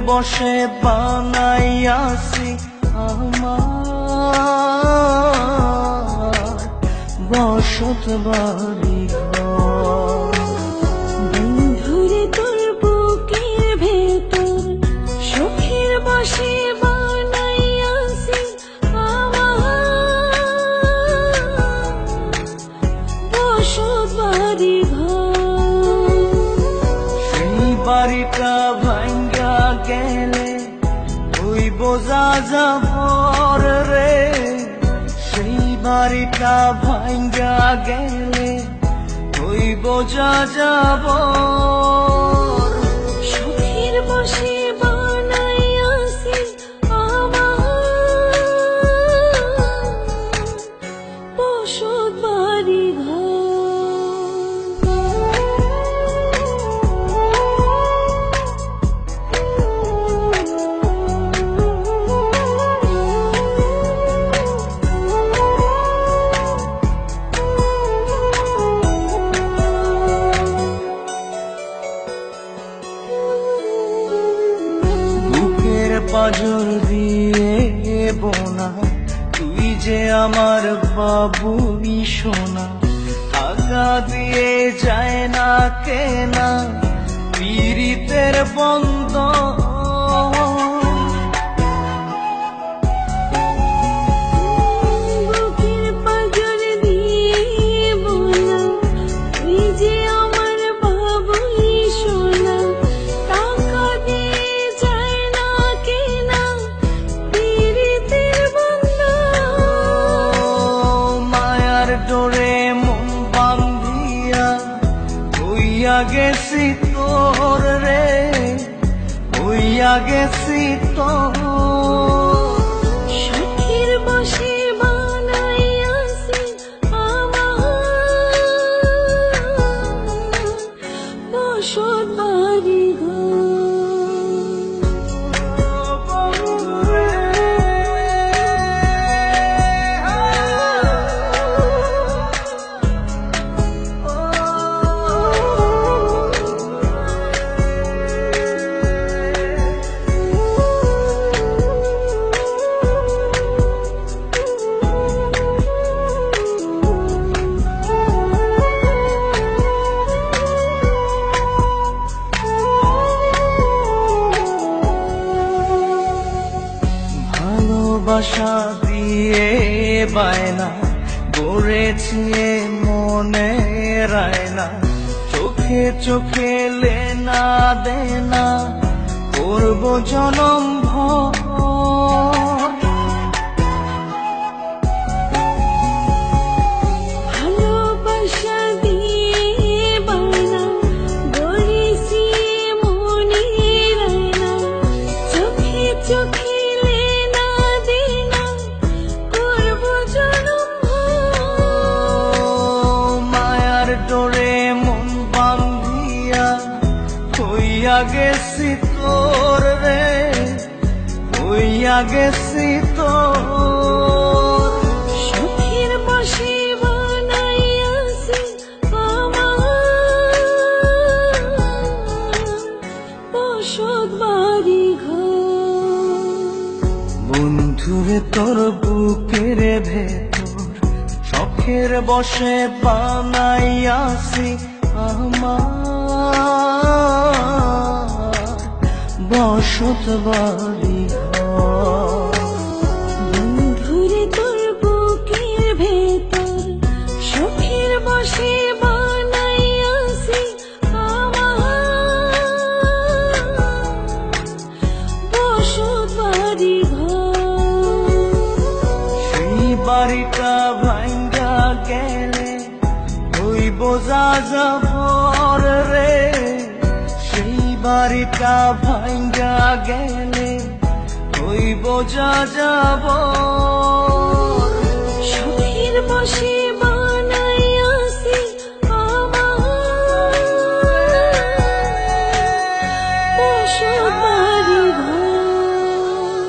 বসে বানাইয়াছি আমার বসত বাড়ি ঘর। বন্ধুরে তোর বুকের ভেতর সুখের বসে বানাইয়াছি আমার বসত বাড়ি ঘর। সেই বাড়িটা ভাঙ্গা গেলে ওই বোঝা যাবর রে, সেই বাড়িটা ভাঙ্গা গেলে ওই বোঝা যাবর। সুখের বসে বানাইয়াছি আমার বসত বাড়ি ঘর। পাজর দিয়ে বোনা তুই যে আমার বাবুই সোনা, আগা দিয়ে যায় না কেনা পীড়িতের বন্ধ। বুকের পাঁজর দিয়ে বোনা তুই যে আমার বাবুই সোনা, টাকা দিয়ে যায় না কেনা পীড়িতের বন্ধন। মায়ার ডোরে মন বান্ধিয়া হইয়া গেছি তোর রে, হইয়া গেছি তোর। সুখের বসে বানাইয়াছি আমার বসত বাড়ি ঘর। ভালোবাসা দিয়ে বায়না গড়েছি মনে রায়না, চোখে চোখে লেনা দেনা করব জনম ভর। ভালোবাসা দিয়ে বায়না গড়েছি মনে রায়না, চোখে চোখে লেনা দেনা করব জনম ভর। মায়ার ডোরে মন বান্ধিয়া হইয়া গেছি তোর রে, হইয়া গেছি তোর। সুখের বসে বানাইয়াছি আমার বসত বাড়ি ঘর। বন্ধুরে তোর বুকের ভেতর শখের বসে বানাইয়াছি আমার বসত বাড়ি ঘর। বন্ধুরে তোর বুকের ভেতর সুখের বসে বানাইয়াছি আমার বসত বাড়ি ঘর। সেই বাড়িটা ভাঙ্গা গেলে ওই বোঝা যাবর রে, সেই বাড়িটা ভাঙ্গা গেলে ওই বোঝা যাবর। সুখের বসে বানাইয়াছি আমার বসত